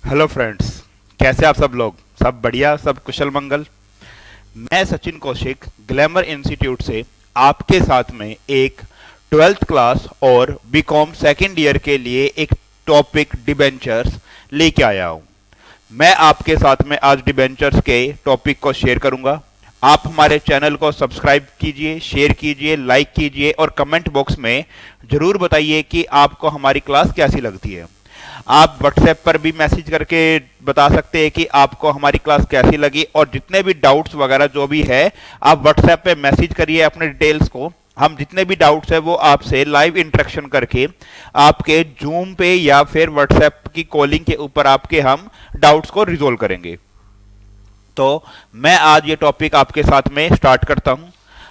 Hello friends. कैसे आप सब लोग? सब बढ़िया, सब कुशल मंगल। मैं सचिन कौशिक ग्लैमर इंस्टीट्यूट से आपके साथ में एक ट्वेल्थ क्लास और बीकॉम सेकेंड ईयर के लिए एक टॉपिक डिबेंचर्स लेके आया हूँ। मैं आपके साथ में आज डिबेंचर्स के टॉपिक को शेयर करूंगा। आप हमारे चैनल को सब्सक्राइब कीजिए, शेयर कीजिए, लाइक कीजिए और कमेंट बॉक्स में ज़रूर बताइए कि आपको हमारी क्लास कैसी लगती है। आप व्हाट्सएप पर भी मैसेज करके बता सकते हैं कि आपको हमारी क्लास कैसी लगी, और जितने भी डाउट्स वगैरह जो भी है आप व्हाट्सएप पे मैसेज करिए अपने डिटेल्स को। हम जितने भी डाउट्स है वो आपसे लाइव इंटरेक्शन करके आपके जूम पे या फिर व्हाट्सएप की कॉलिंग के ऊपर आपके हम डाउट्स को रिजोल्व करेंगे। तो मैं आज ये टॉपिक आपके साथ में स्टार्ट करता हूं।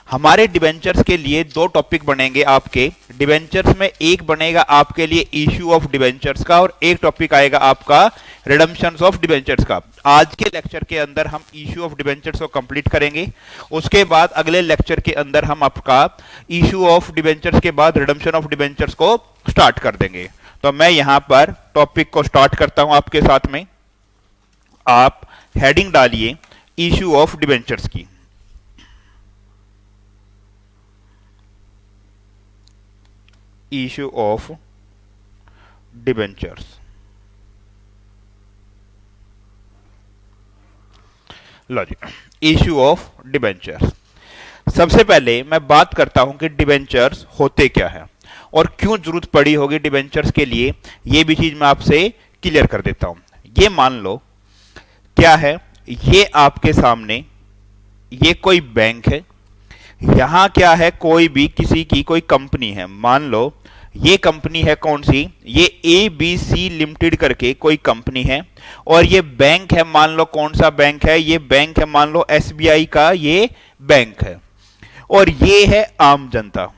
हमारे डिबेंचर्स के लिए दो टॉपिक बनेंगे आपके डिबेंचर्स में। एक बनेगा आपके लिए इश्यू ऑफ डिबेंचर्स का और एक टॉपिक आएगा आपका रिडम्पशंस ऑफ डिबेंचर्स का। आज के लेक्चर के अंदर हम इश्यू ऑफ डिबेंचर्स को कंप्लीट करेंगे। उसके बाद अगले लेक्चर के अंदर हम आपका इश्यू ऑफ डिबेंचर्स के बाद रिडम्पशन ऑफ डिबेंचर्स को स्टार्ट कर देंगे। तो मैं यहां पर टॉपिक को स्टार्ट करता हूं आपके साथ में। आप हेडिंग डालिए इश्यू ऑफ डिबेंचर्स की। Issue of debentures. लो जी, इश्यू ऑफ डिबेंचर्स। सबसे पहले मैं बात करता हूं कि डिबेंचर्स होते क्या है और क्यों जरूरत पड़ी होगी डिबेंचर्स के लिए। यह भी चीज मैं आपसे क्लियर कर देता हूं। ये मान लो क्या है, ये आपके सामने ये कोई बैंक है। यहां क्या है, कोई भी किसी की कोई कंपनी है। मान लो ये कंपनी है कौन सी, ये ABC लिमिटेड करके कोई कंपनी है। और ये बैंक है, मान लो कौन सा बैंक है, ये बैंक है मान लो SBI का ये बैंक है। और ये है आम जनता।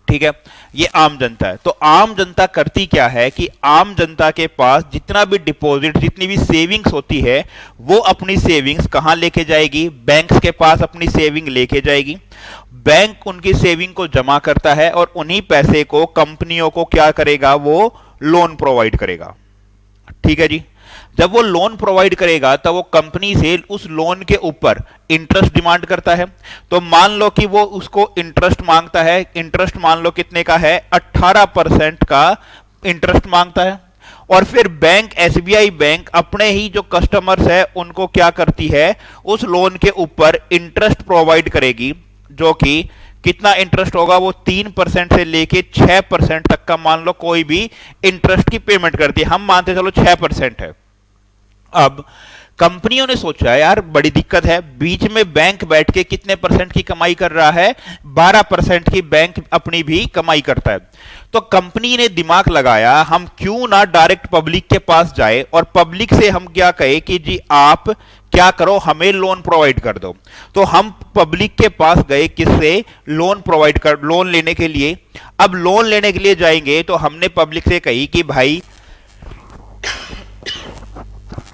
ठीक है, ये आम जनता है। तो आम जनता करती क्या है कि आम जनता के पास जितना भी डिपॉजिट, जितनी भी सेविंग्स होती है, वो अपनी सेविंग्स कहां लेके जाएगी? बैंक्स के पास अपनी सेविंग लेके जाएगी। बैंक उनकी सेविंग को जमा करता है और उन्हीं पैसे को कंपनियों को क्या करेगा, वो लोन प्रोवाइड करेगा। ठीक है जी। जब वो लोन प्रोवाइड करेगा तो वो कंपनी से उस लोन के ऊपर इंटरेस्ट डिमांड करता है। तो मान लो कि वो उसको इंटरेस्ट मांगता है। इंटरेस्ट मान लो कितने का है, 18% का इंटरेस्ट मांगता है। और फिर बैंक SBI बैंक अपने ही जो कस्टमर्स है उनको क्या करती है, उस लोन के ऊपर इंटरेस्ट प्रोवाइड करेगी, जो कि कितना इंटरेस्ट होगा, वो 3% से लेके 6% तक का मान लो कोई भी इंटरेस्ट की पेमेंट करती है। हम मानते चलो 6% है। अब कंपनियों ने सोचा यार बड़ी दिक्कत है, बीच में बैंक बैठ के कितने परसेंट की कमाई कर रहा है, 12% की बैंक अपनी भी कमाई करता है। तो कंपनी ने दिमाग लगाया, हम क्यों ना डायरेक्ट पब्लिक के पास जाए और पब्लिक से हम क्या कहे कि जी आप क्या करो, हमें लोन प्रोवाइड कर दो। तो हम पब्लिक के पास गए, किससे? लोन लेने के लिए। अब लोन लेने के लिए जाएंगे तो हमने पब्लिक से कही कि भाई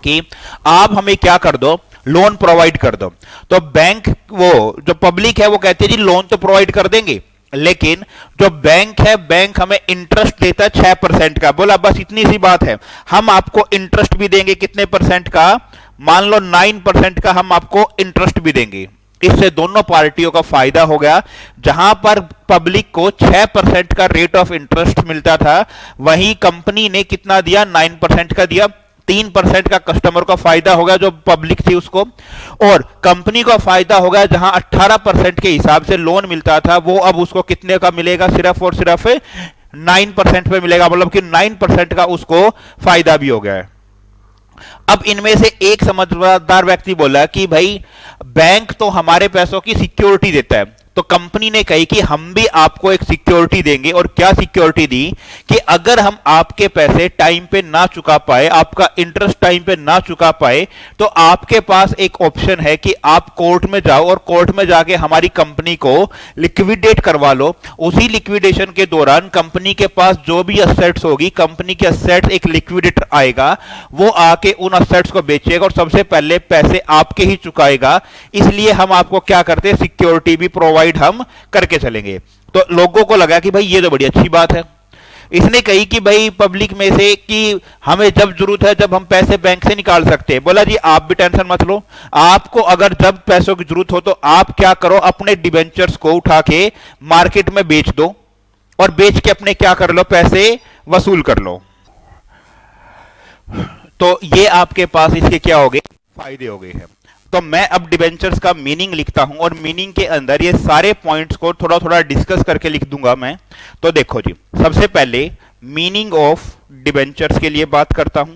कि आप हमें क्या कर दो, लोन प्रोवाइड कर दो। तो बैंक, वो जो पब्लिक है वो कहती है जी लोन तो प्रोवाइड कर देंगे, लेकिन जो बैंक है बैंक हमें इंटरेस्ट देता है 6% का। बोला बस इतनी सी बात है, हम आपको इंटरेस्ट भी देंगे कितने परसेंट का, मान लो 9% का हम आपको इंटरेस्ट भी देंगे। इससे दोनों पार्टियों का फायदा हो गया। जहां पर पब्लिक को 6% का रेट ऑफ इंटरेस्ट मिलता था, वहीं कंपनी ने कितना दिया, 9% का दिया। 3% का कस्टमर को फायदा होगा जो पब्लिक थी उसको, और कंपनी को फायदा होगा जहां 18% के हिसाब से लोन मिलता था, वो अब उसको कितने का मिलेगा, सिर्फ और सिर्फ 9% पे मिलेगा। मतलब कि 9% का उसको फायदा भी हो गया है। अब इनमें से एक समझदार व्यक्ति बोला कि भाई बैंक तो हमारे पैसों की सिक्योरिटी देता है। तो कंपनी ने कही कि हम भी आपको एक सिक्योरिटी देंगे। और क्या सिक्योरिटी दी कि अगर हम आपके पैसे टाइम पे ना चुका पाए, आपका इंटरेस्ट टाइम पे ना चुका पाए, तो आपके पास एक ऑप्शन है कि आप कोर्ट में जाओ और कोर्ट में जाके हमारी कंपनी को लिक्विडेट करवा लो। उसी लिक्विडेशन के दौरान कंपनी के पास जो भी असेट्स होगी, कंपनी के असेट्स, एक लिक्विडेटर आएगा, वो आके उन असेट्स को बेचेगा और सबसे पहले पैसे आपके ही चुकाएगा। इसलिए हम आपको क्या करते हैं, सिक्योरिटी भी प्रोवाइड हम करके चलेंगे। तो लोगों को लगा कि भाई ये तो बड़ी अच्छी बात है। इसने कही कि भाई पब्लिक में से कि हमें जब जरूरत है जब हम पैसे बैंक से निकाल सकते हैं। बोला जी आप भी टेंशन मत लो, आपको अगर जब पैसों की जरूरत हो तो आप क्या करो, अपने डिबेंचर्स को उठा के मार्केट में बेच दो और बेच के अपने क्या कर लो, पैसे वसूल कर लो। तो ये आपके पास इसके क्या हो गए, फायदे हो गए हैं। तो मैं अब डिबेंचर्स का मीनिंग लिखता हूं और मीनिंग के अंदर ये सारे पॉइंट्स को थोड़ा थोड़ा डिस्कस करके लिख दूंगा मैं। तो देखो जी, सबसे पहले मीनिंग ऑफ डिबेंचर्स के लिए बात करता हूं।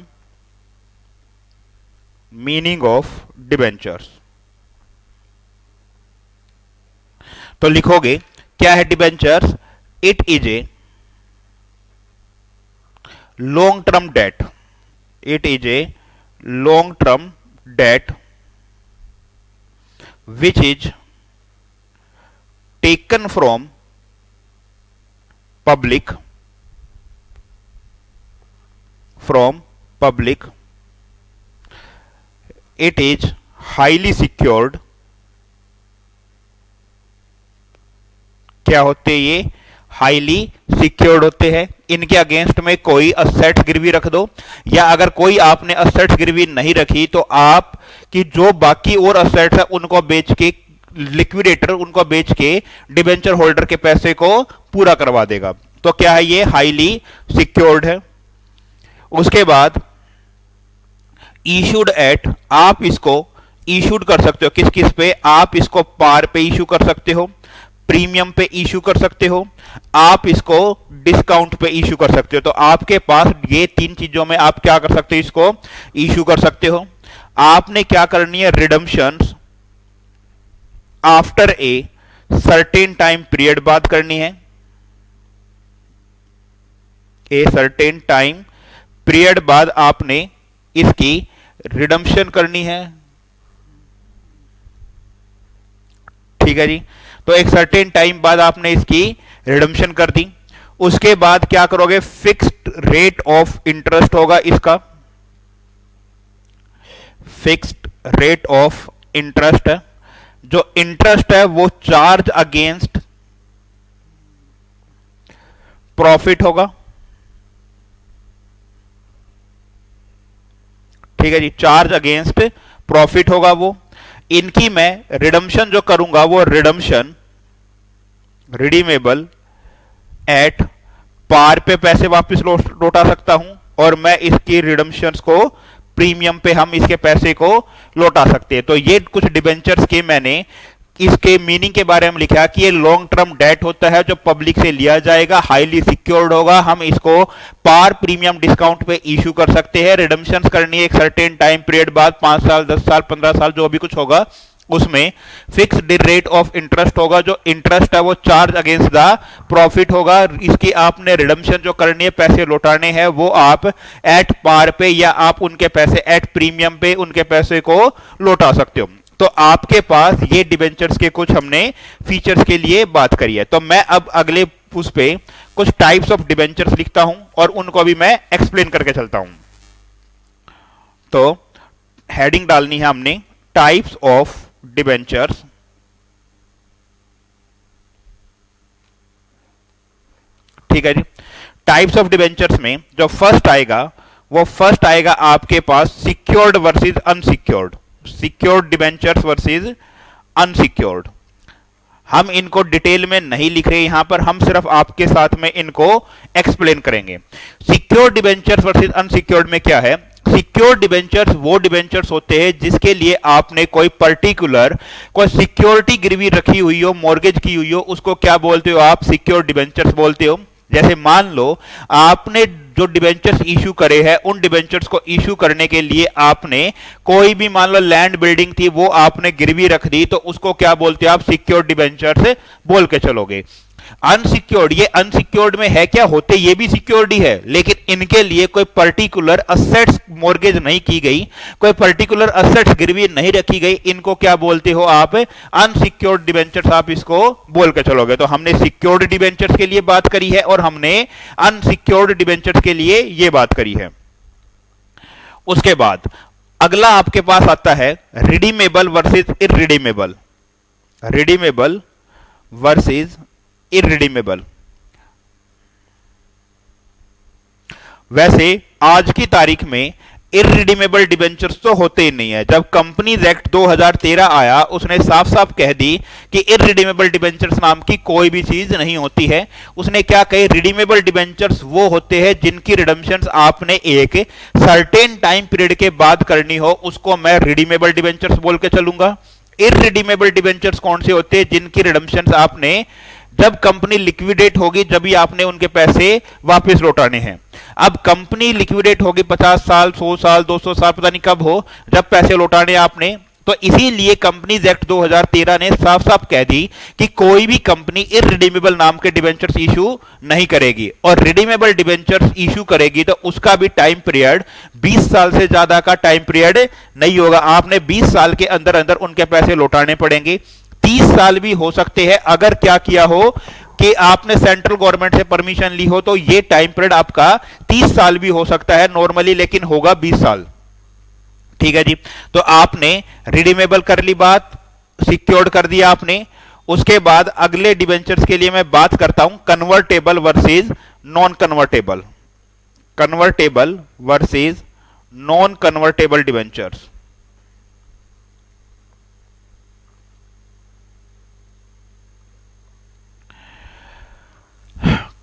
मीनिंग ऑफ डिबेंचर्स तो लिखोगे क्या है debentures, it is a long term debt, it is a long term debt which is taken from public it is highly secured। क्या होते ये, हाईली सिक्योर्ड होते हैं। इनके अगेंस्ट में कोई असेट गिरवी रख दो या अगर कोई आपने असेट गिरवी नहीं रखी तो आप कि जो बाकी और असेट्स है उनको बेच के, लिक्विडेटर उनको बेच के डिबेंचर होल्डर के पैसे को पूरा करवा देगा। तो क्या है ये, हाईली सिक्योर्ड है। उसके बाद इशूड एट, आप इसको इशूड कर सकते हो किस किस पे, आप इसको पार पे इशू कर सकते हो, प्रीमियम पे इशू कर सकते हो, आप इसको डिस्काउंट पे इशू कर सकते हो। तो आपके पास ये तीन चीजों में आप क्या कर सकते हो, इसको इशू कर सकते हो। आपने क्या करनी है, redemptions after a certain time period बात करनी है, ए सर्टेन टाइम पीरियड बाद आपने इसकी रिडम्पशन करनी है। ठीक है जी, तो एक सर्टेन टाइम बाद आपने इसकी रिडम्पशन कर दी। उसके बाद क्या करोगे, फिक्स्ड रेट ऑफ इंटरेस्ट होगा इसका, फिक्स्ड रेट ऑफ इंटरेस्ट है। जो इंटरेस्ट है वो चार्ज अगेंस्ट प्रॉफिट होगा। ठीक है जी, चार्ज अगेंस्ट प्रॉफिट होगा वो। इनकी मैं रिडम्पशन जो करूंगा वो रिडम्पशन रिडीमेबल एट पार पे पैसे वापस लौटा सकता हूं और मैं इसकी रिडम्पशंस को प्रीमियम पे हम इसके पैसे को लौटा सकते हैं। तो ये कुछ डिबेंचर्स के मैंने इसके मीनिंग के बारे में लिखा कि ये लॉन्ग टर्म डेट होता है जो पब्लिक से लिया जाएगा, हाईली सिक्योर्ड होगा, हम इसको पार प्रीमियम डिस्काउंट पे इशू कर सकते हैं। रिडम्पशंस करनी है एक सर्टेन टाइम पीरियड बाद, 5 साल 10 साल 15 साल जो भी कुछ होगा, उसमें फिक्स्ड रेट ऑफ इंटरेस्ट होगा। जो इंटरेस्ट है वो चार्ज अगेंस्ट द प्रॉफिट होगा। इसकी आपने रिडम्पशन जो करनी है, पैसे लौटाने हैं, वो आप एट पार पे या आप उनके पैसे एट प्रीमियम पे उनके पैसे को लौटा सकते हो। तो आपके पास ये डिबेंचर्स के कुछ हमने फीचर्स के लिए बात करी है। तो मैं अब अगले उस पे कुछ टाइप्स ऑफ डिबेंचर्स लिखता हूं और उनको भी मैं एक्सप्लेन करके चलता हूं। तो हेडिंग डालनी है हमने टाइप्स ऑफ डिबेंचर्स। ठीक है जी, टाइप्स ऑफ डिबेंचर्स में जो फर्स्ट आएगा वो फर्स्ट आएगा आपके पास secured versus unsecured, secured debentures versus unsecured. हम इनको डिटेल में नहीं लिख रहे यहां पर, हम सिर्फ आपके साथ में इनको एक्सप्लेन करेंगे। सिक्योर्ड डिबेंचर्स वर्सेस अनसिक्योर्ड में क्या है, सिक्योर्ड डिबेंचर्स वो डिबेंचर्स होते हैं जिसके लिए आपने कोई पर्टिकुलर कोई सिक्योरिटी गिरवी रखी हुई हो, मॉर्गेज की हुई हो, उसको क्या बोलते हो आप, सिक्योर्ड डिबेंचर्स बोलते हो। जैसे मान लो आपने जो डिबेंचर्स इशू करे हैं, उन डिबेंचर्स को इशू करने के लिए आपने कोई भी मान लो लैंड बिल्डिंग थी वो आपने गिरवी रख दी, तो उसको क्या बोलते हो आप, सिक्योर्ड डिबेंचर्स बोल के चलोगे। अनसिक्योर्ड, ये अनसिक्योर्ड में है क्या, होते ये भी सिक्योर्ड ही है, लेकिन इनके लिए कोई पर्टिकुलर असेट्स मॉर्गेज नहीं की गई, कोई पर्टिकुलर असेट्स गिरवी नहीं रखी गई, इनको क्या बोलते हो आप, अनसिक्योर्ड डिबेंचर्स आप इसको बोल के चलोगे। तो हमने सिक्योर्ड डिबेंचर्स के लिए बात करी है और हमने अनसिक्योर्ड डिबेंचर्स के लिए ये बात करी है। उसके बाद अगला आपके पास आता है redeemable versus irredeemable, redeemable versus irredeemable. वैसे आज की तारीख में इररिडीमेबल डिबेंचर्स तो होते ही नहीं है। जब कंपनीज एक्ट 2013 आया उसने साफ साफ कह दी कि इररिडीमेबल डिबेंचर्स नाम की कोई भी चीज नहीं होती है। उसने क्या कही, रिडीमेबल डिबेंचर्स वो होते हैं जिनकी रिडम्पशंस आपने एक सर्टेन टाइम पीरियड के बाद करनी हो, उसको मैं रिडीमेबल डिबेंचर्स बोल के चलूंगा। इररिडीमेबल डिबेंचर्स कौन से होते हैं, जिनकी रिडम्पशंस आपने जब कंपनी लिक्विडेट होगी जब भी आपने उनके पैसे वापस लौटाने हैं। अब कंपनी लिक्विडेट होगी 50 साल 100 साल 200 साल पता नहीं कब हो, जब पैसे लौटाने आपने, तो इसीलिए कंपनीज एक्ट 2013 ने साफ साफ कह दी कि कोई भी कंपनी इररिडीमेबल नाम के डिबेंचर्स इशू नहीं करेगी, और रिडीमेबल डिबेंचर्स इशू करेगी तो उसका भी टाइम पीरियड 20 साल से ज्यादा का टाइम पीरियड नहीं होगा। आपने 20 साल के अंदर अंदर उनके पैसे लौटाने पड़ेंगे। 30 साल भी हो सकते हैं अगर क्या किया हो कि आपने सेंट्रल गवर्नमेंट से परमिशन ली हो, तो ये टाइम पीरियड आपका 30 साल भी हो सकता है नॉर्मली, लेकिन होगा 20 साल। ठीक है जी, तो आपने रिडीमेबल कर ली बात, सिक्योर्ड कर दिया आपने। उसके बाद अगले डिबेंचर्स के लिए मैं बात करता हूं convertible versus non convertible, convertible versus non convertible debentures.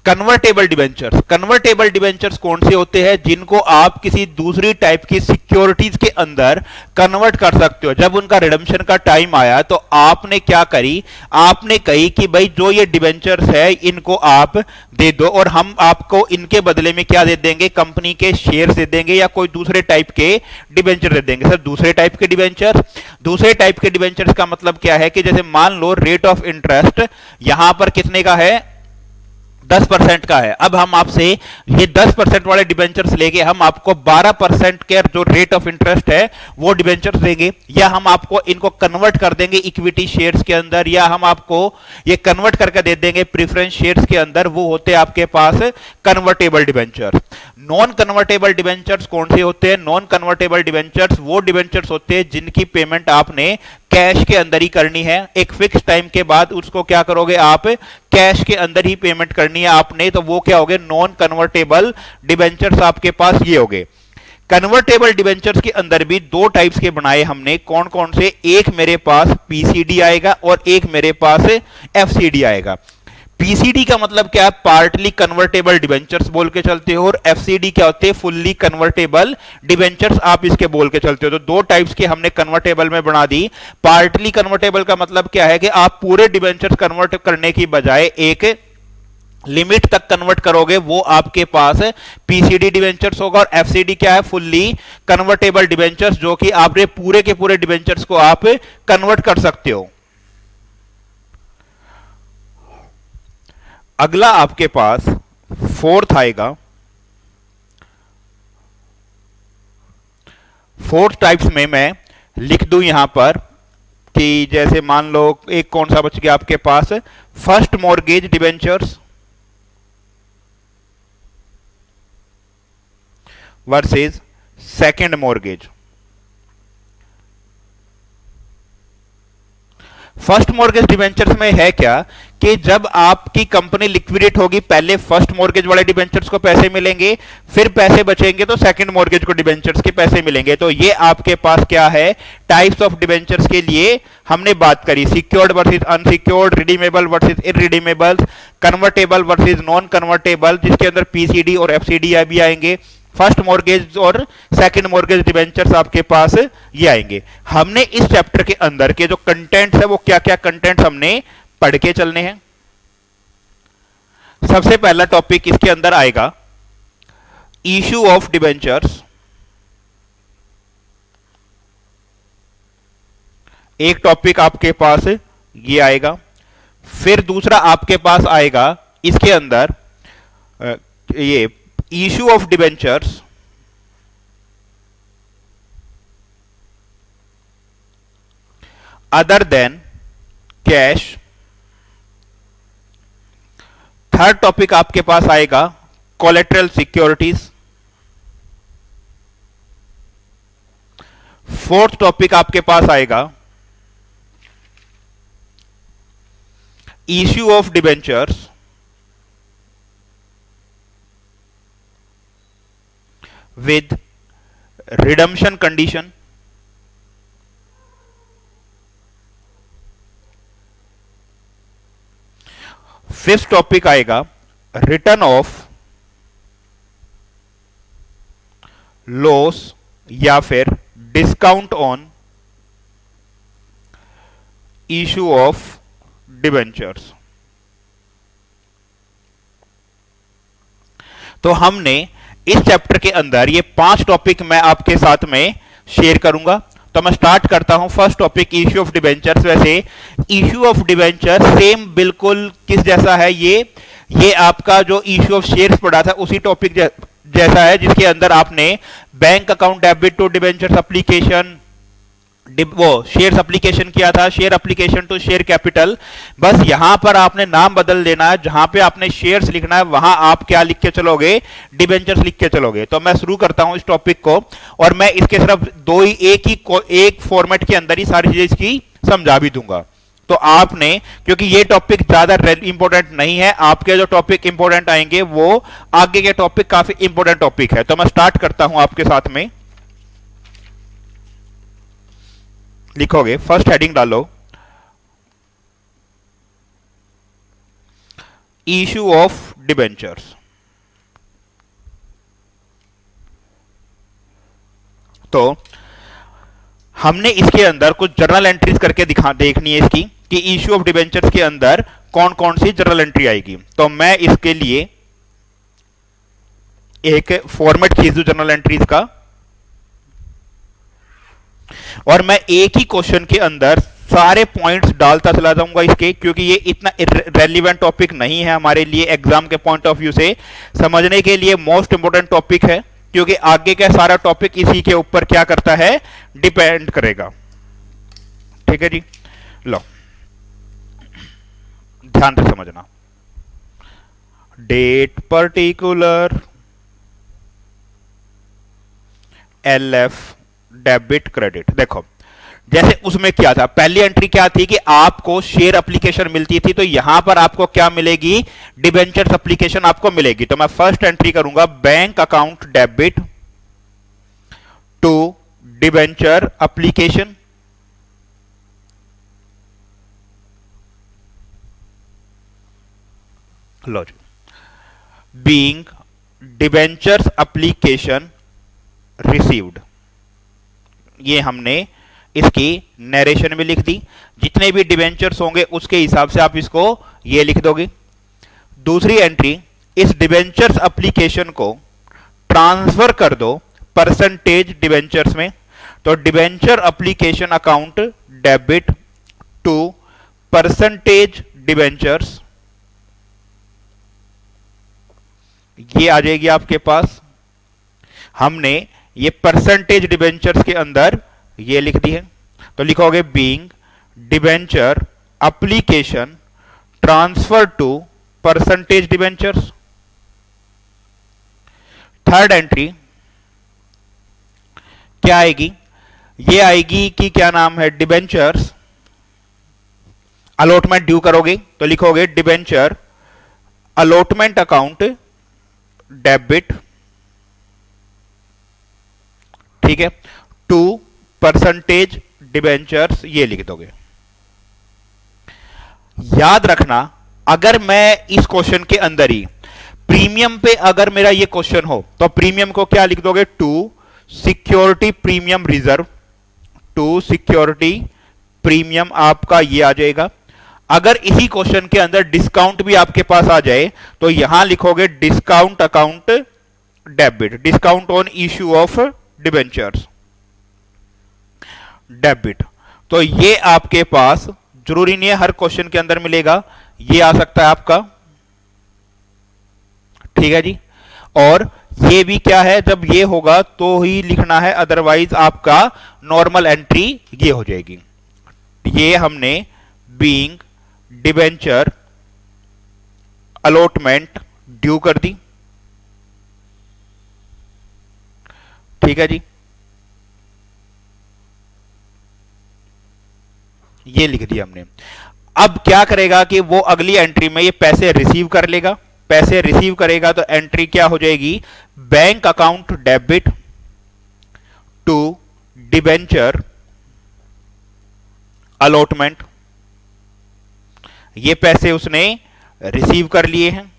Convertible debentures, convertible debentures कौन से होते हैं, जिनको आप किसी दूसरी टाइप की सिक्योरिटीज के अंदर कन्वर्ट कर सकते हो। जब उनका रिडम्पशन का टाइम आया तो आपने क्या करी, आपने कही कि भाई जो ये डिबेंचर्स है इनको आप दे दो और हम आपको इनके बदले में क्या दे देंगे, कंपनी के शेयर दे देंगे या कोई दूसरे टाइप के डिबेंचर दे देंगे। सर दूसरे टाइप के डिबेंचर, दूसरे टाइप के डिबेंचर्स का मतलब क्या है कि जैसे मान लो रेट ऑफ इंटरेस्ट यहां पर कितने का है, 10% का है। अब हम आपसे ये 10% वाले डिबेंचर्स लेके हम आपको 12% के जो रेट ऑफ इंटरेस्ट है वो डिबेंचर्स देंगे, या हम आपको इनको कन्वर्ट कर देंगे इक्विटी शेयर्स के अंदर, या हम आपको ये कन्वर्ट करके दे देंगे प्रेफरेंस शेयर्स के अंदर। वो होते हैं आपके पास convertible debentures. Non convertible debentures कौन से होते हैं, नॉन कन्वर्टेबल डिबेंचर्स वो डिबेंचर्स होते हैं जिनकी पेमेंट आपने कैश के अंदर ही करनी है। एक फिक्स टाइम के बाद उसको क्या करोगे, आप कैश के अंदर ही पेमेंट करनी है आपने, तो वो क्या हो गए, नॉन कन्वर्टेबल डिबेंचर्स आपके पास ये हो गए। कन्वर्टेबल डिबेंचर्स के अंदर भी दो टाइप्स के बनाए हमने, कौन कौन से, एक मेरे पास पीसीडी आएगा और एक मेरे पास एफसीडी आएगा। पीसीडी का मतलब क्या है, पार्टली कन्वर्टेबल डिबेंचर्स बोल के चलते हो, और एफसीडी क्या होते हैं, फुल्ली कन्वर्टेबल डिबेंचर्स आप इसके बोल के चलते हो। तो दो टाइप्स के हमने कन्वर्टेबल में बना दी। पार्टली कन्वर्टेबल का मतलब क्या है कि आप पूरे डिबेंचर्स कन्वर्ट करने की बजाय एक लिमिट तक कन्वर्ट करोगे, वो आपके पास पीसीडी डिबेंचर्स होगा। और एफसीडी क्या है, फुल्ली कन्वर्टेबल डिबेंचर्स, जो कि आपने पूरे के पूरे डिबेंचर्स को आप कन्वर्ट कर सकते हो। अगला आपके पास फोर्थ आएगा, फोर्थ टाइप्स में मैं लिख दूं यहां पर कि जैसे मान लो एक कौन सा बच गया आपके पास, first mortgage debentures versus second mortgage. First mortgage debentures में है क्या कि जब आपकी कंपनी लिक्विडेट होगी, पहले फर्स्ट मॉर्गेज वाले डिबेंचर्स को पैसे मिलेंगे, फिर पैसे बचेंगे तो सेकंड मॉर्गेज को डिबेंचर्स के पैसे मिलेंगे। तो ये आपके पास क्या है, टाइप्स ऑफ डिबेंचर्स के लिए हमने बात करी, secured versus unsecured, redeemable versus irredeemable, convertible versus non convertible, जिसके अंदर पीसीडी और एफसीडी भी आएंगे, फर्स्ट मॉर्गेज और सेकंड मॉर्गेज डिबेंचर्स आपके पास ये आएंगे। हमने इस चैप्टर के अंदर के जो कंटेंट्स है वो क्या क्या कंटेंट्स हमने पढ़ के चलने हैं। सबसे पहला टॉपिक इसके अंदर आएगा इशू ऑफ डिबेंचर्स, एक टॉपिक आपके पास ये आएगा। फिर दूसरा आपके पास आएगा इसके अंदर ये issue of debentures other than cash. Third topic आपके पास आएगा कोलेटरल सिक्योरिटीज। फोर्थ टॉपिक आपके पास आएगा issue of debentures with redemption condition. Fifth topic आएगा रिटर्न ऑफ लॉस या फिर discount on issue of debentures. तो हमने इस चैप्टर के अंदर ये 5 टॉपिक मैं आपके साथ में शेयर करूंगा। तो मैं स्टार्ट करता हूं first topic issue of debentures. वैसे इश्यू ऑफ डिबेंचर सेम बिल्कुल किस जैसा है, ये आपका जो इश्यू ऑफ शेयर्स पढ़ा था उसी टॉपिक जैसा है, जिसके अंदर आपने bank account debit to debentures application, वो शेयर्स एप्लीकेशन किया था, share application to share capital. बस यहां पर आपने नाम बदल देना है, जहां पे आपने शेयर्स लिखना है वहां आप क्या लिख के चलोगे, डिबेंचर्स लिख के चलोगे। तो मैं शुरू करता हूं इस टॉपिक को, और मैं इसके सिर्फ एक फॉर्मेट के अंदर ही सारी चीजें इसकी समझा भी दूंगा। तो आपने, क्योंकि ये टॉपिक ज्यादा इंपॉर्टेंट नहीं है, आपके जो टॉपिक इंपॉर्टेंट आएंगे वो आगे के टॉपिक काफी इंपॉर्टेंट टॉपिक है। तो मैं स्टार्ट करता हूं आपके साथ में। लिखोगे, फर्स्ट हेडिंग डालो इशू ऑफ डिबेंचर्स। तो हमने इसके अंदर कुछ जर्नल एंट्रीज करके देखनी है इसकी, कि इशू ऑफ डिबेंचर्स के अंदर कौन कौन सी जर्नल एंट्री आएगी। तो मैं इसके लिए एक फॉर्मेट खींच दूं जर्नल एंट्रीज का, और मैं एक ही क्वेश्चन के अंदर सारे पॉइंट्स डालता चला जाऊंगा इसके, क्योंकि ये इतना रेलिवेंट टॉपिक नहीं है हमारे लिए एग्जाम के पॉइंट ऑफ व्यू से समझने के लिए मोस्ट इंपोर्टेंट टॉपिक है, क्योंकि आगे का सारा टॉपिक इसी के ऊपर क्या करता है, डिपेंड करेगा। ठीक है जी, लो ध्यान से समझना। Date particular LF debit credit. देखो जैसे उसमें क्या था, पहली एंट्री क्या थी कि आपको शेयर एप्लीकेशन मिलती थी, तो यहां पर आपको क्या मिलेगी, डिबेंचर्स एप्लीकेशन आपको मिलेगी। तो मैं फर्स्ट एंट्री करूंगा bank account debit to debenture application. लो जी, बीइंग डिबेंचर्स एप्लीकेशन रिसीव्ड, ये हमने इसकी नरेशन में लिख दी। जितने भी डिबेंचर्स होंगे उसके हिसाब से आप इसको ये लिख दोगे। दूसरी एंट्री, इस डिबेंचर्स एप्लीकेशन को ट्रांसफर कर दो परसेंटेज डिबेंचर्स में। तो debenture application account debit to percentage debentures, ये आ जाएगी आपके पास। हमने ये परसेंटेज डिबेंचर्स के अंदर ये लिख दी है। तो लिखोगे being debenture application transfer to percentage debentures. Third entry क्या आएगी, ये आएगी कि क्या नाम है, डिबेंचर्स अलॉटमेंट ड्यू करोगे। तो लिखोगे डिबेंचर अलॉटमेंट अकाउंट डेबिट, ठीक है, टू परसेंटेज डिबेंचर्स, ये लिख दोगे। याद रखना, अगर मैं इस क्वेश्चन के अंदर ही प्रीमियम पे अगर मेरा ये क्वेश्चन हो तो प्रीमियम को क्या लिख दोगे, to security premium reserve, to security premium आपका ये आ जाएगा। अगर इसी क्वेश्चन के अंदर डिस्काउंट भी आपके पास आ जाए तो यहां लिखोगे discount account debit, discount on issue of debentures debit. तो ये आपके पास जरूरी नहीं है हर क्वेश्चन के अंदर मिलेगा, ये आ सकता है आपका। ठीक है जी, और ये भी क्या है, जब ये होगा तो ही लिखना है, अदरवाइज आपका नॉर्मल एंट्री ये हो जाएगी। ये हमने बीइंग डिबेंचर अलॉटमेंट ड्यू कर दी। ठीक है जी, ये लिख दिया हमने। अब क्या करेगा कि वो अगली एंट्री में ये पैसे रिसीव कर लेगा, पैसे रिसीव करेगा तो एंट्री क्या हो जाएगी, bank account debit to debenture allotment. ये पैसे उसने रिसीव कर लिए हैं,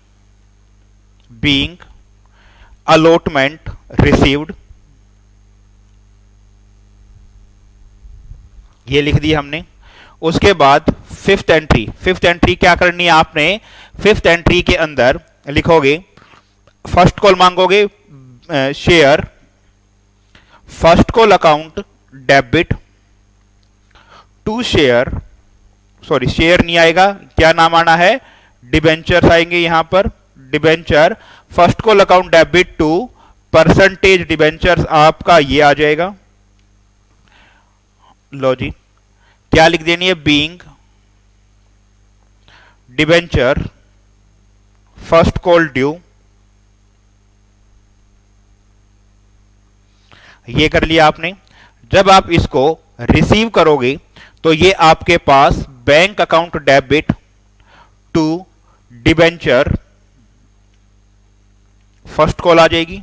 बीइंग अलॉटमेंट रिसीव्ड, ये लिख दिया हमने। उसके बाद फिफ्थ एंट्री क्या करनी है आपने, फिफ्थ एंट्री के अंदर लिखोगे, फर्स्ट कॉल मांगोगे share, first call account debit to share, sorry share नहीं आएगा, क्या नाम आना है, डिबेंचर्स आएंगे यहां पर, debenture, first call account debit to percentage debentures आपका ये आ जाएगा। लो जी, क्या लिख देनी है, being debenture first call due, ये कर लिया आपने। जब आप इसको रिसीव करोगे तो ये आपके पास bank account debit to debenture first call आ जाएगी,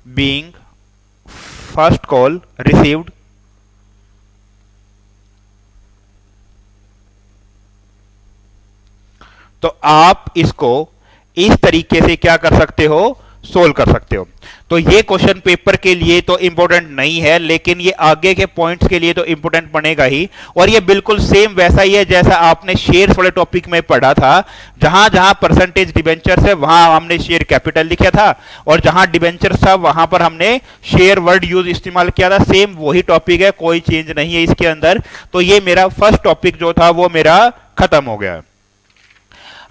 बीइंग फर्स्ट कॉल रिसीव्ड। तो आप इसको इस तरीके से क्या कर सकते हो, सोल्व कर सकते हो। तो ये क्वेश्चन पेपर के लिए तो इंपॉर्टेंट नहीं है, लेकिन ये आगे के पॉइंट्स के लिए तो इंपॉर्टेंट बनेगा ही। और ये बिल्कुल सेम वैसा ही है जैसा आपने शेयर्स वाले टॉपिक में पढ़ा था, जहां जहां परसेंटेज डिबेंचर्स है वहां हमने शेयर कैपिटल लिखा था, और जहां डिबेंचर्स था वहां पर हमने शेयर वर्ड यूज इस्तेमाल किया था। सेम वही टॉपिक है, कोई चेंज नहीं है इसके अंदर। तो ये मेरा फर्स्ट टॉपिक जो था वो मेरा खत्म हो गया।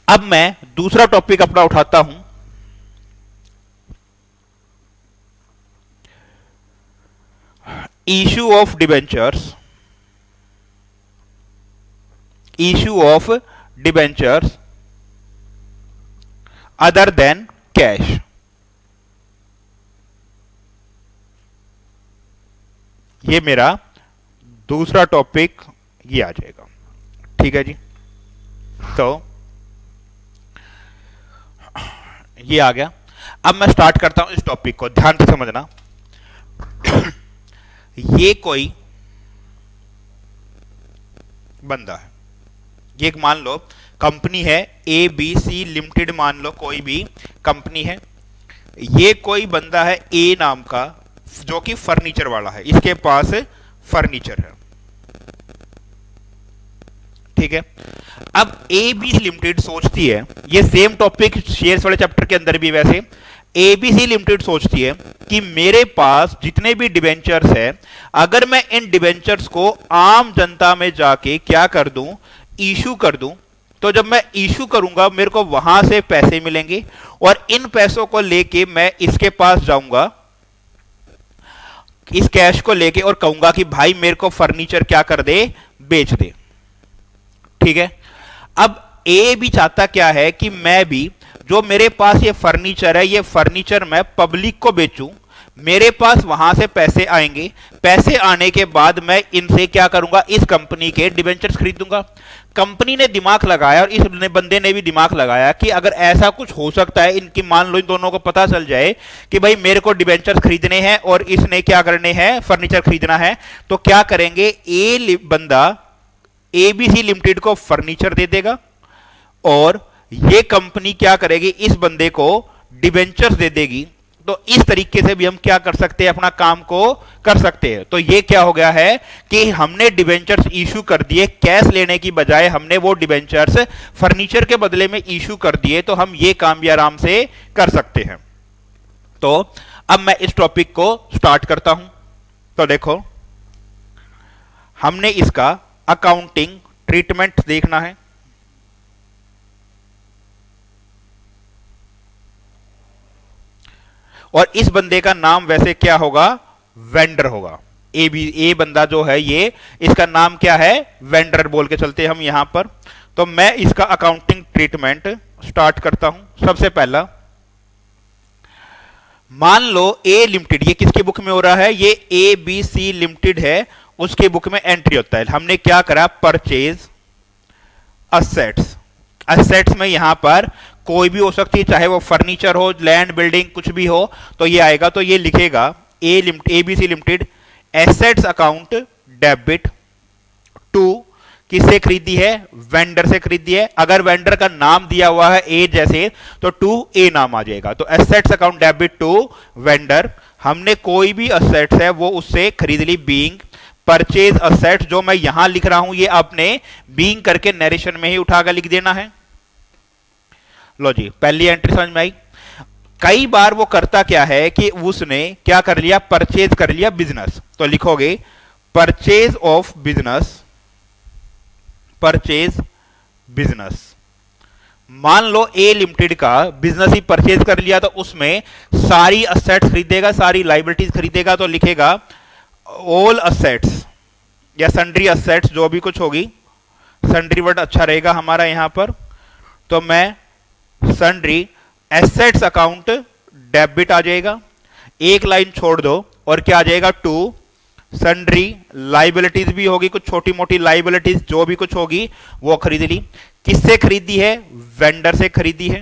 अब मैं दूसरा टॉपिक अपना उठाता हूं, issue of debentures, issue of debentures other than cash. ये मेरा दूसरा टॉपिक ये आ जाएगा, ठीक है जी। तो ये आ गया। अब मैं स्टार्ट करता हूं इस टॉपिक को, ध्यान से समझना। ये कोई बंदा है, ये एक मान लो कंपनी है ABC लिमिटेड, मान लो कोई भी कंपनी है। ये कोई बंदा है ए नाम का जो कि फर्नीचर वाला है, इसके पास फर्नीचर है, ठीक है। अब ABC लिमिटेड सोचती है, ये सेम टॉपिक शेयर्स वाले चैप्टर के अंदर भी, वैसे ABC लिमिटेड सोचती है कि मेरे पास जितने भी डिबेंचर्स है, अगर मैं इन डिबेंचर्स को आम जनता में जाके क्या कर दूं, इशू कर दूं, तो जब मैं इशू करूंगा मेरे को वहां से पैसे मिलेंगे, और इन पैसों को लेके मैं इसके पास जाऊंगा, इस कैश को लेके, और कहूंगा कि भाई मेरे को फर्नीचर क्या कर दे, बेच दे, ठीक है। अब ए भी चाहता क्या है कि मैं भी, जो मेरे पास ये फर्नीचर है, ये फर्नीचर मैं पब्लिक को बेचूं, मेरे पास वहां से पैसे आएंगे, पैसे आने के बाद मैं इनसे क्या करूंगा, इस कंपनी के डिबेंचर्स खरीदूंगा। कंपनी ने दिमाग लगाया, और इस बंदे ने भी दिमाग लगाया कि अगर ऐसा कुछ हो सकता है, इनकी मान लो इन दोनों को पता चल जाए कि भाई मेरे को डिबेंचर्स खरीदने हैं और इसने क्या करने हैं, फर्नीचर खरीदना है, तो क्या करेंगे, ए बंदा ABC लिमिटेड को फर्नीचर दे देगा, और ये कंपनी क्या करेगी, इस बंदे को डिबेंचर्स दे देगी। तो इस तरीके से भी हम क्या कर सकते हैं, अपना काम को कर सकते हैं। तो ये क्या हो गया है कि हमने डिबेंचर्स इशू कर दिए, कैश लेने की बजाय हमने वो डिबेंचर्स फर्नीचर के बदले में इशू कर दिए, तो हम ये काम भी आराम से कर सकते हैं। तो अब मैं इस टॉपिक को स्टार्ट करता हूं। तो देखो, हमने इसका अकाउंटिंग ट्रीटमेंट देखना है। और इस बंदे का नाम वैसे क्या होगा, वेंडर होगा। ए बंदा जो है ये, इसका नाम क्या है, वेंडर बोल के चलते हैं हम यहां पर। तो मैं इसका अकाउंटिंग ट्रीटमेंट स्टार्ट करता हूं। सबसे पहला, मान लो ए लिमिटेड, ये किसकी बुक में हो रहा है, ये ABC लिमिटेड है, उसके बुक में एंट्री होता है। हमने क्या करा, परचेज असेट्स। असेट्स में यहां पर कोई भी हो सकती है, चाहे वो फर्नीचर हो, लैंड, बिल्डिंग, कुछ भी हो, तो ये आएगा। तो ये लिखेगा ABC limited assets account debit to, किससे खरीदी है? वेंडर से खरीदी है। अगर वेंडर का नाम दिया हुआ है ए जैसे, तो टू ए नाम आ जाएगा। तो assets account debit to vendor, हमने कोई भी असेट्स है वो उससे खरीद ली। बीइंग परचेज असेट्स, जो मैं यहां लिख रहा हूं ये आपने बीइंग करके नरेशन में ही उठाकर लिख देना है। लो जी, पहली एंट्री समझ में आई। कई बार वो करता क्या है कि उसने क्या कर लिया? परचेज कर लिया बिजनेस। तो लिखोगे purchase of business, purchase business. मान लो ए लिमिटेड का बिजनेस ही परचेज कर लिया, तो उसमें सारी असेट्स खरीदेगा, सारी लाइबिलिटीज खरीदेगा। तो लिखेगा ऑल असेट्स या सन्ड्री असेट्स, जो भी कुछ होगी, सन्ड्री वर्ड अच्छा रहेगा हमारा यहां पर। तो मैं सन्ड्री एसेट्स अकाउंट डेबिट आ जाएगा, एक लाइन छोड़ दो, और क्या आ जाएगा? टू सन्ड्री लाइबिलिटीज भी होगी, कुछ छोटी मोटी लाइबिलिटीज जो भी कुछ होगी वो खरीद ली। किससे खरीदी है? वेंडर से खरीदी है।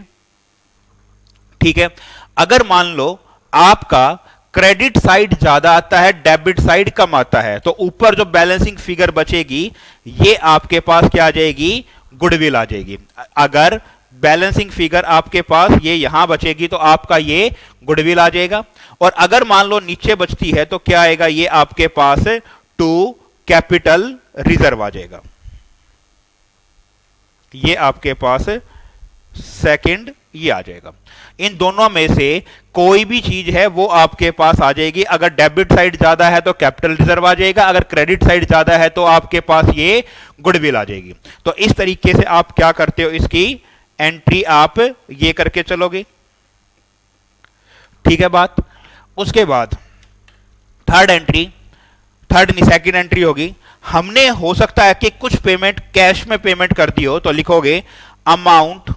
ठीक है। अगर मान लो आपका क्रेडिट साइड ज्यादा आता है, डेबिट साइड कम आता है, तो ऊपर जो बैलेंसिंग फिगर बचेगी ये आपके पास क्या आ जाएगी? गुडविल आ जाएगी। अगर बैलेंसिंग फिगर आपके पास ये यहां बचेगी तो आपका ये गुडविल आ जाएगा। और अगर मान लो नीचे बचती है तो क्या आएगा? ये आपके पास टू कैपिटल रिजर्व आ जाएगा। ये आपके पास सेकंड ये आ जाएगा। इन दोनों में से कोई भी चीज है वो आपके पास आ जाएगी। अगर डेबिट साइड ज्यादा है तो कैपिटल रिजर्व आ जाएगा, अगर क्रेडिट साइड ज्यादा है तो आपके पास ये गुडविल आ जाएगी। तो इस तरीके से आप क्या करते हो? इसकी एंट्री आप ये करके चलोगे। ठीक है बात। उसके बाद थर्ड एंट्री, सेकंड एंट्री होगी। हमने हो सकता है कि कुछ पेमेंट कैश में पेमेंट कर दी हो, तो लिखोगे अमाउंट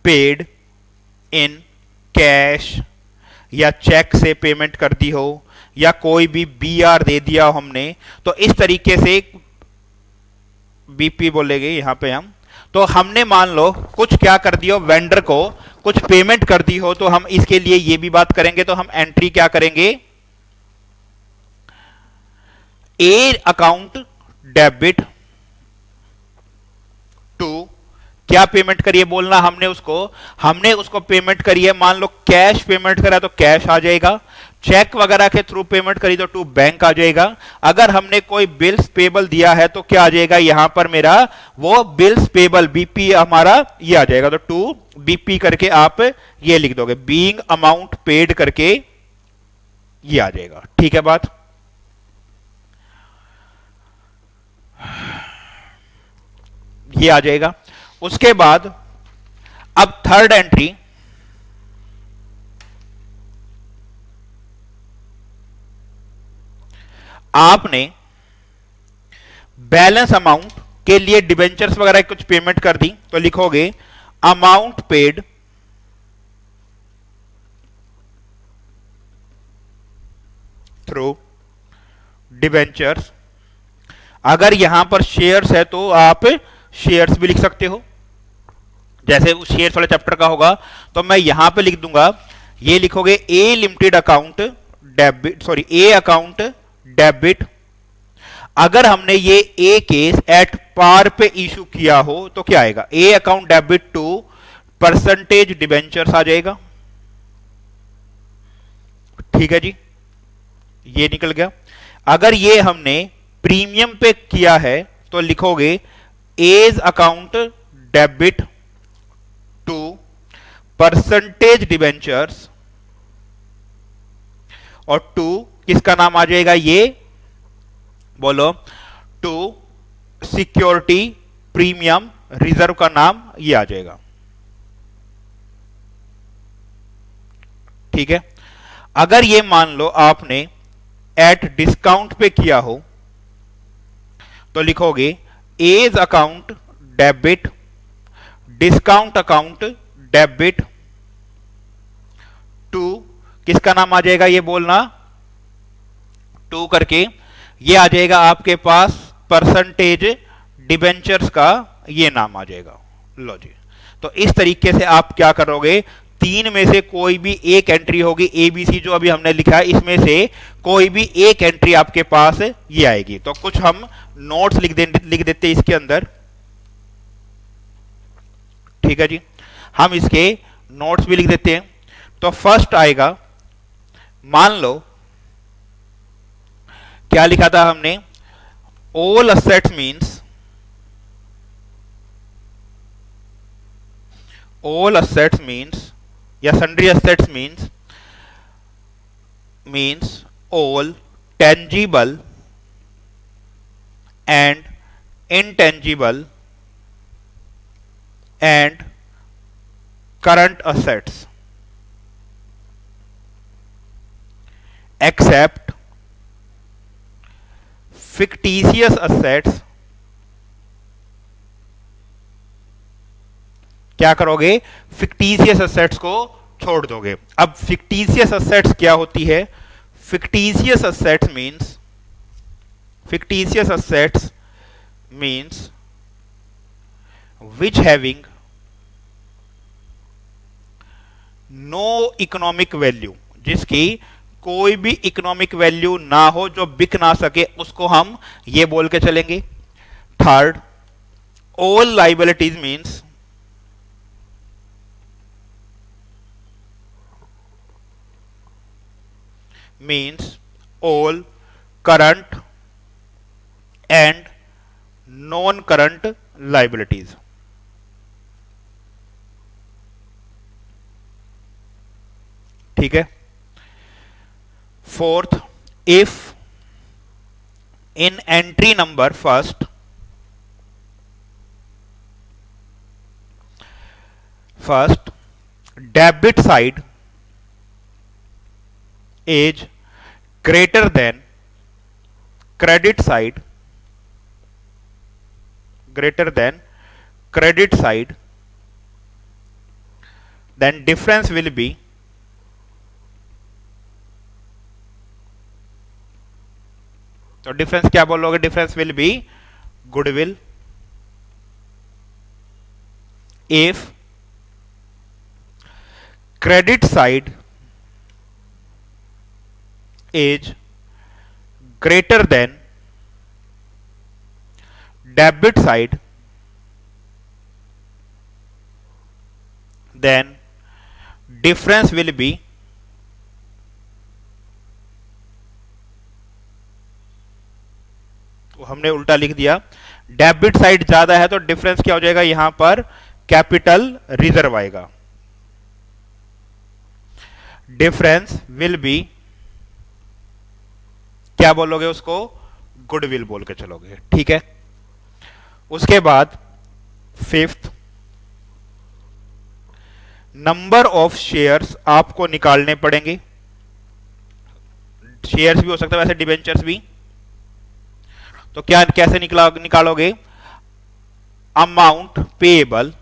पेड इन कैश, या चेक से पेमेंट कर दी हो, या कोई भी बीआर दे दिया हो हमने। तो इस तरीके से बीपी बोलेंगे यहां पे हम। तो हमने मान लो कुछ क्या कर दिया, वेंडर को कुछ पेमेंट कर दी हो, तो हम इसके लिए ये भी बात करेंगे। तो हम एंट्री क्या करेंगे? ए अकाउंट डेबिट टू, क्या पेमेंट करिए बोलना हमने उसको पेमेंट करिए। मान लो कैश पेमेंट करा तो कैश आ जाएगा, चेक वगैरह के थ्रू पेमेंट करी तो टू बैंक आ जाएगा। अगर हमने कोई बिल्स पेबल दिया है तो क्या आ जाएगा यहां पर? मेरा वो बिल्स पेबल बीपी हमारा ये आ जाएगा। तो टू बीपी करके आप ये लिख दोगे, बीइंग अमाउंट पेड करके ये आ जाएगा। ठीक है बात। ये आ जाएगा। उसके बाद अब थर्ड एंट्री, आपने बैलेंस अमाउंट के लिए डिबेंचर्स वगैरह कुछ पेमेंट कर दी, तो लिखोगे अमाउंट पेड थ्रू डिबेंचर्स। अगर यहां पर शेयर्स है तो आप शेयर्स भी लिख सकते हो, जैसे शेयर्स वाले चैप्टर का होगा। तो मैं यहां पे लिख दूंगा, ये लिखोगे A limited account debit, A account debit. अगर हमने ये ए केस एट पार पे इशू किया हो तो क्या आएगा? A account debit to percentage debentures आ जाएगा। ठीक है जी, ये निकल गया। अगर ये हमने प्रीमियम पे किया है तो लिखोगे as account debit to percentage debentures, और टू किसका नाम आ जाएगा? ये बोलो, टू सिक्योरिटी प्रीमियम रिजर्व का नाम ये आ जाएगा। ठीक है। अगर ये मान लो आपने एट डिस्काउंट पे किया हो तो लिखोगे as account debit discount account debit to, किसका नाम आ जाएगा? ये बोलना, टू करके ये आ जाएगा आपके पास परसेंटेज डिबेंचर्स का ये नाम आ जाएगा। लो जी, तो इस तरीके से आप क्या करोगे, तीन में से कोई भी एक एंट्री होगी, ए बी सी जो अभी हमने लिखा है, इसमें से कोई भी एक एंट्री आपके पास ये आएगी। तो कुछ हम नोट्स लिख देते हैं इसके अंदर। ठीक है जी, हम इसके नोट्स भी लिख देते हैं। तो फर्स्ट आएगा, मान लो क्या लिखा था हमने, all assets means, all assets means या sundry assets means all tangible and intangible and current assets except fictitious assets। क्या करोगे, फिक्टिशियस एसेट्स को छोड़ दोगे। अब फिक्टिशियस एसेट्स क्या होती है, fictitious assets means which having no economic value, जिसकी कोई भी इकोनॉमिक वैल्यू ना हो, जो बिक ना सके, उसको हम ये बोल के चलेंगे। Third, all liabilities means all current and non-current liabilities। ठीक है। Fourth, if in entry number first debit side is greater than credit side, then difference will be तो डिफरेंस क्या बोलोगे, difference will be goodwill. If credit side is greater than debit side, then difference will be तो हमने उल्टा लिख दिया, debit side ज्यादा है तो डिफरेंस क्या हो जाएगा, यहां पर कैपिटल रिजर्व आएगा। डिफरेंस विल बी क्या बोलोगे उसको, गुडविल बोल के चलोगे। ठीक है। उसके बाद फिफ्थ, नंबर ऑफ शेयर्स आपको निकालने पड़ेंगे। शेयर्स भी हो सकता है, वैसे डिबेंचर्स भी। तो क्या कैसे निकालोगे, अमाउंट पेएबल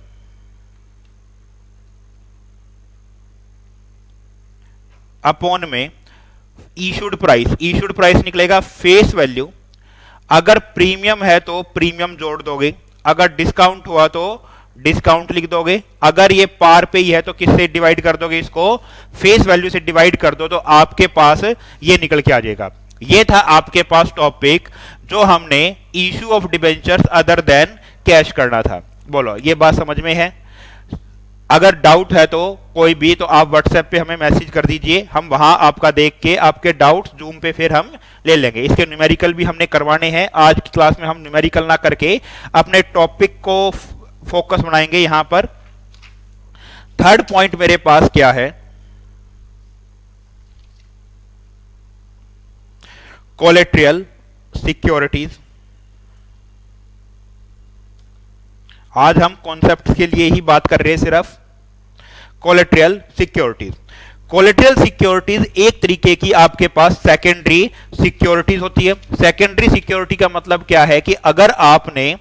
अपॉन में इशूड प्राइस निकलेगा फेस वैल्यू। अगर प्रीमियम है तो प्रीमियम जोड़ दोगे, अगर डिस्काउंट हुआ तो डिस्काउंट लिख दोगे, अगर ये पार पे ही है तो किससे डिवाइड कर दोगे, इसको फेस वैल्यू से डिवाइड कर दो, तो आपके पास ये निकल के आ जाएगा। ये था आपके पास टॉपिक जो हमने issue of debentures other than cash करना था। बोलो ये बात समझ में है? अगर डाउट है तो कोई भी, तो आप व्हाट्सएप पे हमें मैसेज कर दीजिए, हम वहां आपका देख के आपके डाउट्स जूम पे फिर हम ले लेंगे। इसके न्यूमेरिकल भी हमने करवाने हैं। आज की क्लास में हम न्यूमेरिकल ना करके अपने टॉपिक को फोकस बनाएंगे यहां पर। थर्ड पॉइंट मेरे पास क्या है, कोलेट्रियल सिक्योरिटीज। आज हम कॉन्सेप्ट के लिए ही बात कर रहे हैं सिर्फ। कोलेट्रियल सिक्योरिटीज, कोलेट्रियल सिक्योरिटीज एक तरीके की आपके पास सेकेंडरी सिक्योरिटीज होती है। सेकेंडरी सिक्योरिटी का मतलब क्या है कि अगर आपने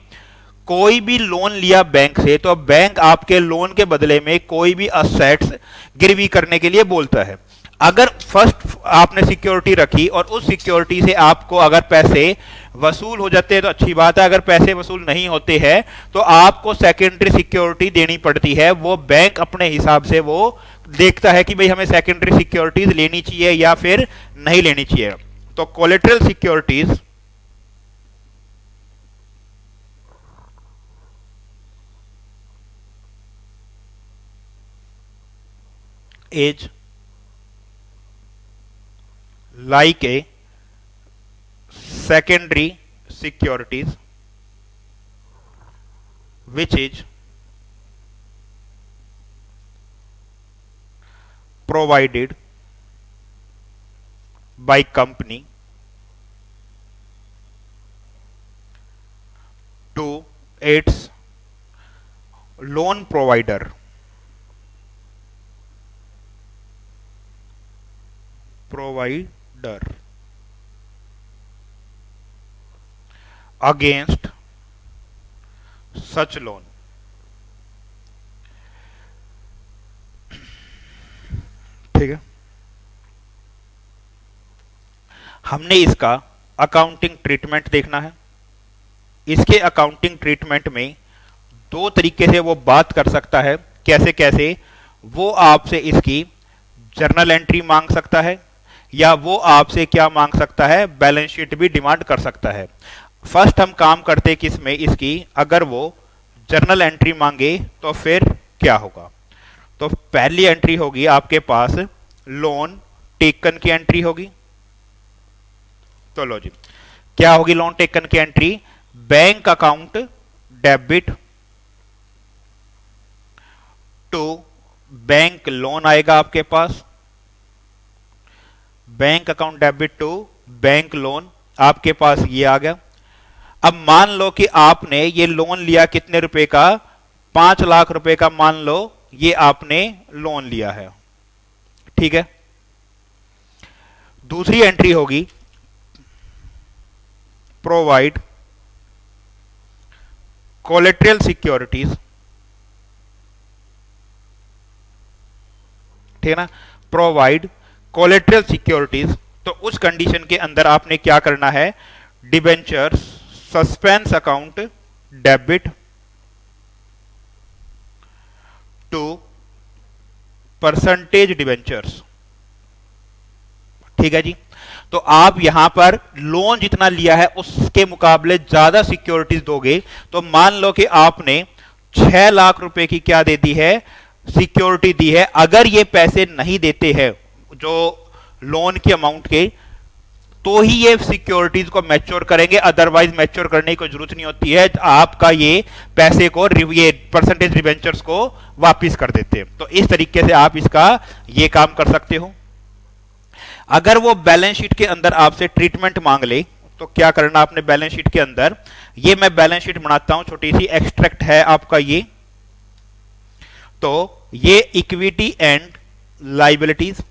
कोई भी लोन लिया बैंक से, तो बैंक आपके लोन के बदले में कोई भी असेट्स गिरवी करने के लिए बोलता है। अगर फर्स्ट आपने सिक्योरिटी रखी और उस सिक्योरिटी से आपको अगर पैसे वसूल हो जाते हैं तो अच्छी बात है, अगर पैसे वसूल नहीं होते हैं तो आपको सेकेंडरी सिक्योरिटी देनी पड़ती है। वो बैंक अपने हिसाब से वो देखता है कि भाई हमें सेकेंडरी सिक्योरिटीज लेनी चाहिए या फिर नहीं लेनी चाहिए। तो collateral securities is like a secondary securities which is provided by company to its loan provider against such loan। ठीक है, हमने इसका अकाउंटिंग ट्रीटमेंट देखना है। इसके अकाउंटिंग ट्रीटमेंट में दो तरीके से वो बात कर सकता है। कैसे कैसे? वो आपसे इसकी जर्नल एंट्री मांग सकता है या वो आपसे क्या मांग सकता है, बैलेंस शीट भी डिमांड कर सकता है। फर्स्ट हम काम करते किस में, इसकी अगर वो जर्नल एंट्री मांगे तो फिर क्या होगा। तो पहली एंट्री होगी आपके पास लोन टेकन की एंट्री होगी। तो लो जी, क्या होगी लोन टेकन की entry? Bank account debit to bank loan आएगा आपके पास। Bank account debit to bank loan आपके पास ये आ गया। अब मान लो कि आपने ये लोन लिया कितने रुपए का, 5 लाख रुपए का मान लो ये आपने लोन लिया है। ठीक है, दूसरी एंट्री होगी प्रोवाइड कोलेटरल सिक्योरिटीज। ठीक है ना, प्रोवाइड कोलेटरल सिक्योरिटीज। तो उस कंडीशन के अंदर आपने क्या करना है, debentures suspense account debit to percentage debentures. ठीक है जी, तो आप यहां पर लोन जितना लिया है उसके मुकाबले ज्यादा सिक्योरिटीज दोगे। तो मान लो कि आपने 6 लाख रुपए की क्या दे दी है, सिक्योरिटी दी है। अगर ये पैसे नहीं देते हैं जो लोन की अमाउंट के, तो ही ये सिक्योरिटीज को मैच्योर करेंगे, अदरवाइज मैच्योर करने की जरूरत नहीं होती है। आपका ये पैसे को ये परसेंटेज डिबेंचर्स को वापस कर देते हैं। तो इस तरीके से आप इसका ये काम कर सकते हो। अगर वो बैलेंस शीट के अंदर आपसे ट्रीटमेंट मांग ले तो क्या करना आपने बैलेंस शीट के अंदर, ये मैं बैलेंस शीट बनाता हूं, छोटी सी एक्सट्रैक्ट है आपका ये। तो ये इक्विटी एंड लाइबिलिटीज,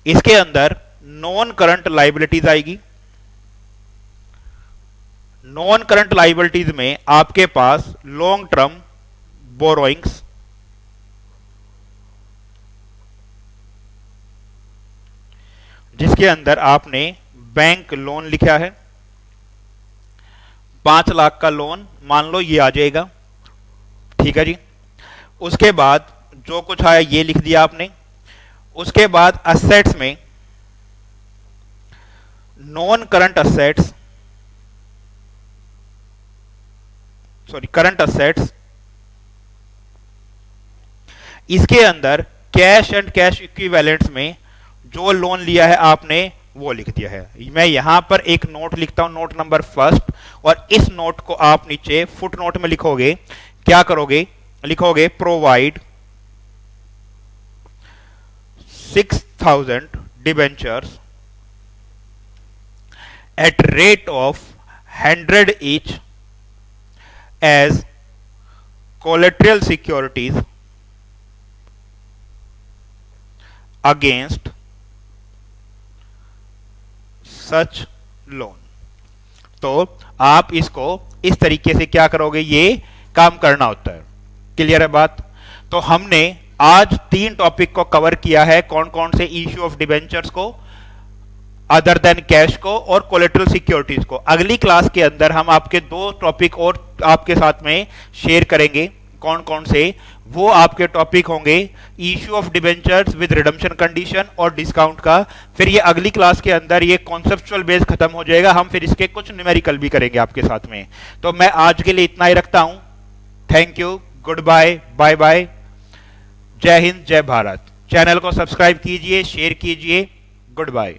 इसके अंदर नॉन करंट लाइबिलिटीज आएगी। नॉन करंट लाइबिलिटीज में आपके पास लॉन्ग टर्म बोरोइंग्स, जिसके अंदर आपने बैंक लोन लिखा है, 5 लाख का लोन मान लो ये आ जाएगा। ठीक है जी, उसके बाद जो कुछ आया ये लिख दिया आपने। उसके बाद असेट्स में non current assets, sorry current assets, इसके अंदर कैश एंड कैश इक्विवेलेंट्स में जो लोन लिया है आपने वो लिख दिया है। मैं यहां पर एक नोट लिखता हूं, नोट नंबर फर्स्ट, और इस नोट को आप नीचे फुट नोट में लिखोगे। क्या करोगे, लिखोगे provide 6,000 debentures at rate of 100 each as collateral securities against such loan. तो आप इसको इस तरीके से क्या करोगे, ये काम करना होता है। क्लियर है बात? तो हमने आज 3 टॉपिक को कवर किया है। कौन कौन से? इश्यू ऑफ डिबेंचर्स को, अदर देन कैश को और कोलेटरल सिक्योरिटीज को। अगली क्लास के अंदर हम आपके दो टॉपिक और आपके साथ में शेयर करेंगे। कौन कौन से? वो आपके टॉपिक होंगे issue of debentures with redemption condition और डिस्काउंट का। फिर ये अगली क्लास के अंदर ये कॉन्सेप्चुअल बेस खत्म हो जाएगा, हम फिर इसके कुछ न्यूमेरिकल भी करेंगे आपके साथ में। तो मैं आज के लिए इतना ही रखता हूं। Thank you, goodbye, bye bye, जय हिंद, जय भारत। चैनल को सब्सक्राइब कीजिए, शेयर कीजिए। Good bye.